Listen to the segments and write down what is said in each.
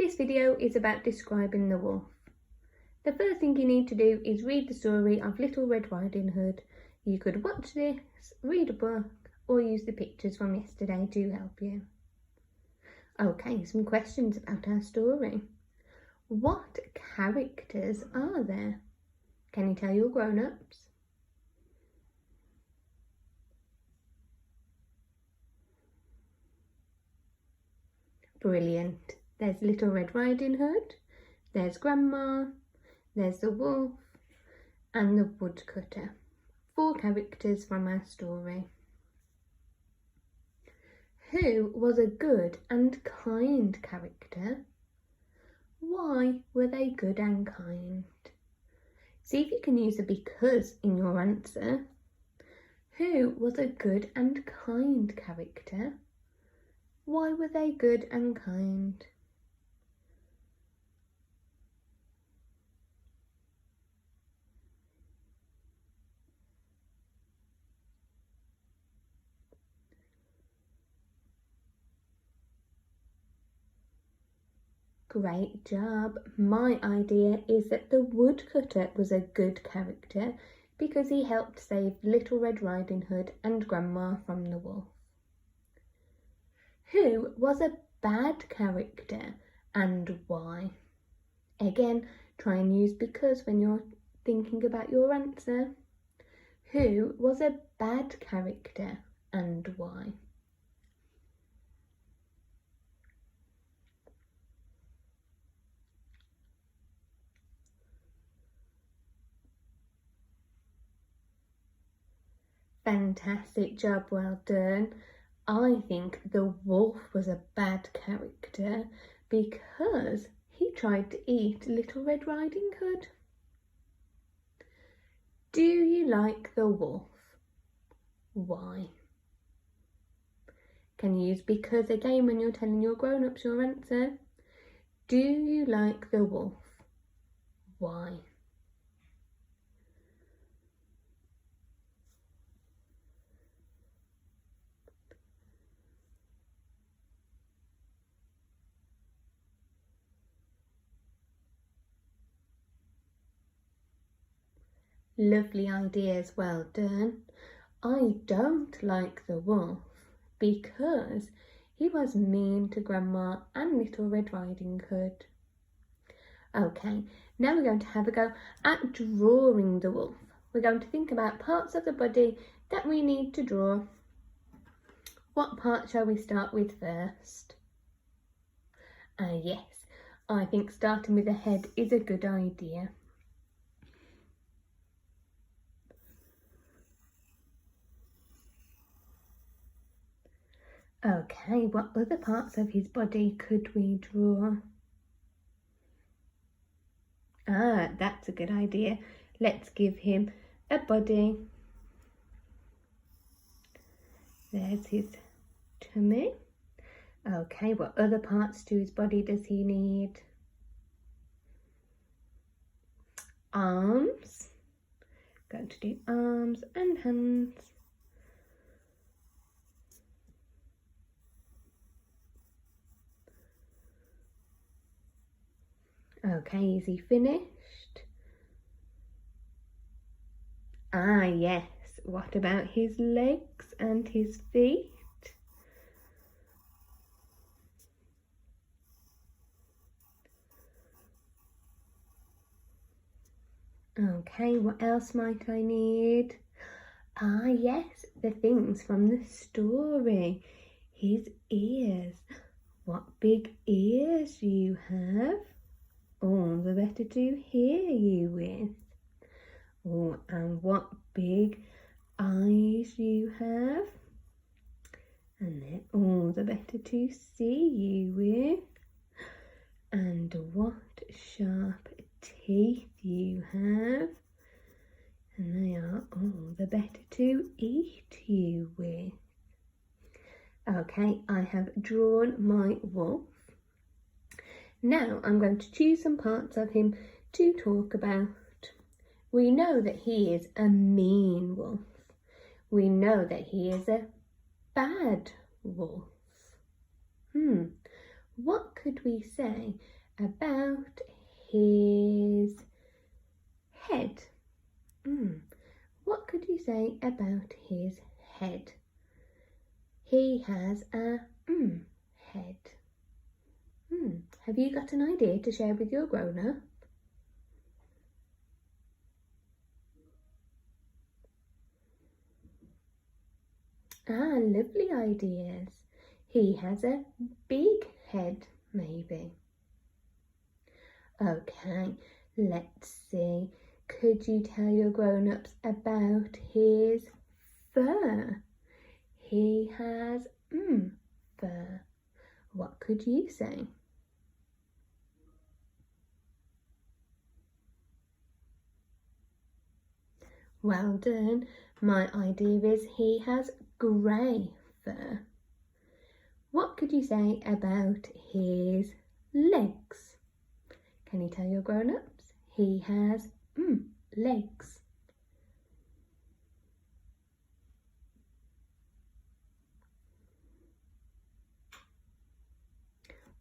This video is about describing the wolf. The first thing you need to do is read the story of Little Red Riding Hood. You could watch this, read a book, or use the pictures from yesterday to help you. Okay, some questions about our story. What characters are there? Can you tell your grown-ups? Brilliant. There's Little Red Riding Hood, there's Grandma, there's the wolf, and the woodcutter. 4 characters from our story. Who was a good and kind character? Why were they good and kind? See if you can use a because in your answer. Who was a good and kind character? Why were they good and kind? Great job. My idea is that the woodcutter was a good character because he helped save Little Red Riding Hood and Grandma from the wolf. Who was a bad character and why? Again, try and use because when you're thinking about your answer. Who was a bad character and why? Fantastic job, well done. I think the wolf was a bad character because he tried to eat Little Red Riding Hood. Do you like the wolf? Why? Can you use because again when you're telling your grown-ups your answer? Do you like the wolf? Why? Lovely ideas, well done. I don't like the wolf because he was mean to Grandma and Little Red Riding Hood. Okay, now we're going to have a go at drawing the wolf. We're going to think about parts of the body that we need to draw. What part shall we start with first? Yes, I think starting with the head is a good idea. Okay, what other parts of his body could we draw? That's a good idea. Let's give him a body. There's his tummy. Okay, what other parts to his body does he need? Arms. Going to do arms and hands. Okay, is he finished? Yes. What about his legs and his feet? Okay, what else might I need? Yes, the things from the story. His ears. What big ears you have. Oh, the better to hear you with. Oh, and what big eyes you have. And they're all the better to see you with. And what sharp teeth you have. And they are all the better to eat you with. Okay, I have drawn my wolf. Now I'm going to choose some parts of him to talk about. We know that he is a mean wolf. We know that he is a bad wolf. What could we say about his head? What could you say about his head? He has a head. Have you got an idea to share with your grown-up? Lovely ideas. He has a big head, maybe. Okay, let's see. Could you tell your grown-ups about his fur? He has fur. What could you say? Well done. My idea is he has grey fur. What could you say about his legs? Can you tell your grown-ups? He has legs.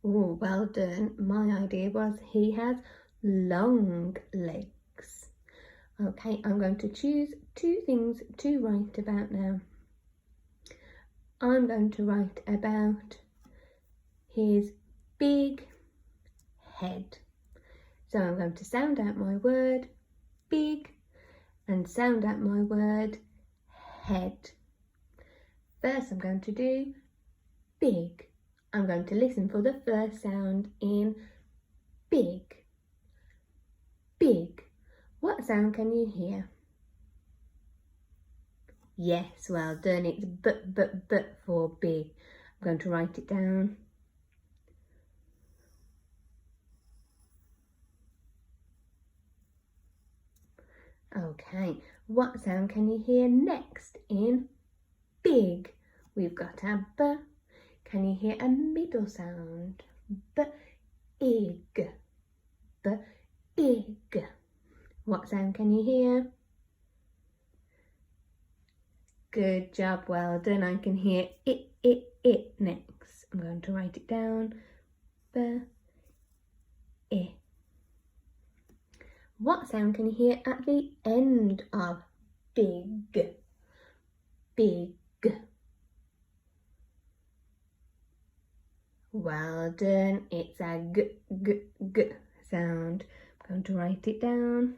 Oh, well done. My idea was he has long legs. Okay, I'm going to choose two things to write about now. I'm going to write about his big head. So I'm going to sound out my word big and sound out my word head. First I'm going to do big. I'm going to listen for the first sound in big. Big. What sound can you hear? Yes, well done. It's but for big. I'm going to write it down. Okay, what sound can you hear next in big? We've got a b. Can you hear a middle sound? B-ig. B-ig. What sound can you hear? Good job, well done. I can hear it next. I'm going to write it down. B-I. What sound can you hear at the end of big? Big. Well done. It's a g sound. I'm going to write it down.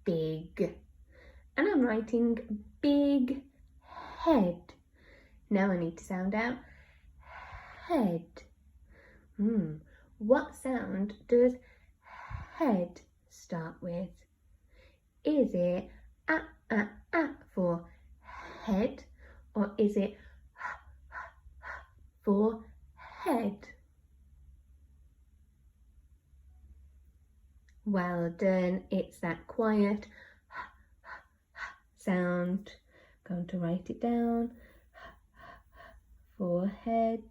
Big. And I'm writing big head. Now I need to sound out head. What sound does head start with? Is it a for head, or is it for head? Well done. It's that quiet sound. I'm going to write it down. For head.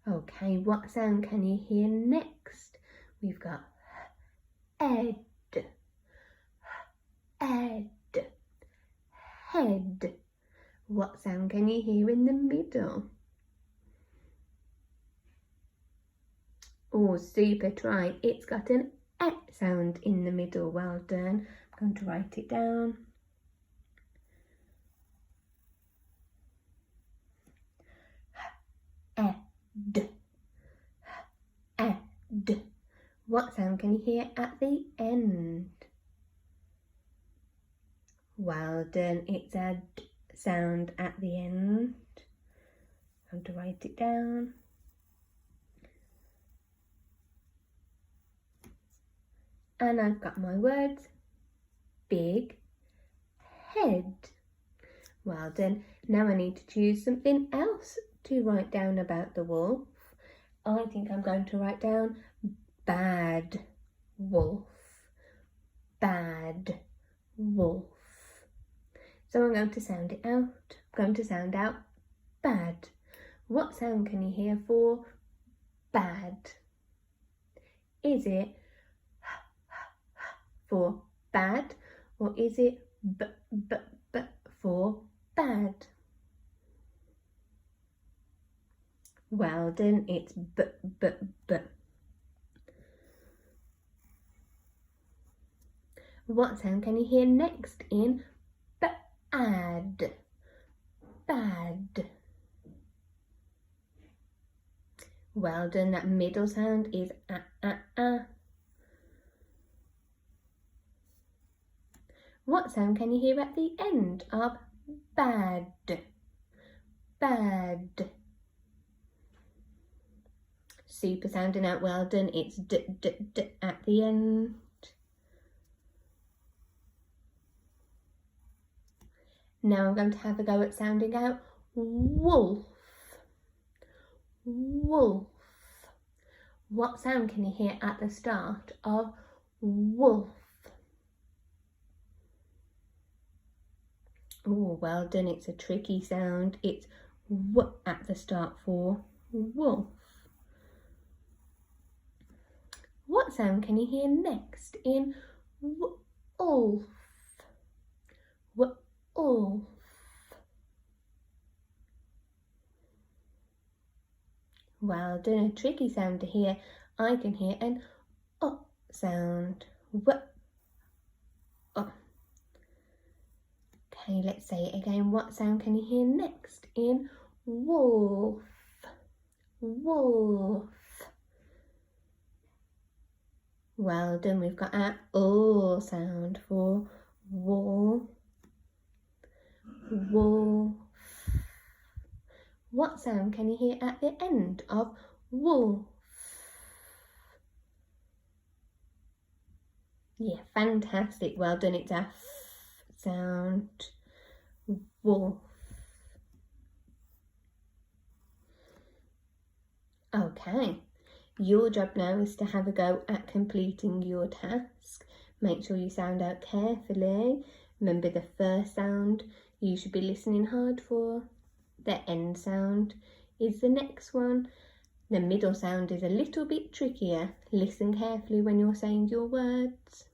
Okay, what sound can you hear next? We've got ed. Ed. Head. What sound can you hear in the middle? Oh, super try. It's got an e sound in the middle. Well done. I'm going to write it down. Ed. Ed. What sound can you hear at the end? Well done. It's a d sound at the end. I'm going to write it down. And I've got my words. Big head. Well done. Now I need to choose something else to write down about the wolf. I think I'm going to write down bad wolf. Bad wolf. So I'm going to sound it out. I'm going to sound out bad. What sound can you hear for bad? Is it for bad, or is it b for bad? Well done, it's b, b, b. What sound can you hear next in bad? Bad. Well done, that middle sound is ah. What sound can you hear at the end of bad? Bad. Super sounding out, well done, it's d, d, d at the end. Now I'm going to have a go at sounding out wolf. Wolf. What sound can you hear at the start of wolf? Oh, well done, it's a tricky sound. It's w at the start for wolf. What sound can you hear next in wolf? Wolf. Well done, a tricky sound to hear. I can hear an sound. Okay, let's say it again. What sound can you hear next in wolf? Wolf. Well done, we've got our O sound for wall. Wolf. What sound can you hear at the end of wolf? Yeah, fantastic. Well done, it's a f sound. Wolf. Okay, your job now is to have a go at completing your task. Make sure you sound out carefully. Remember, the first sound you should be listening hard for. The end sound is the next one. The middle sound is a little bit trickier. Listen carefully when you're saying your words.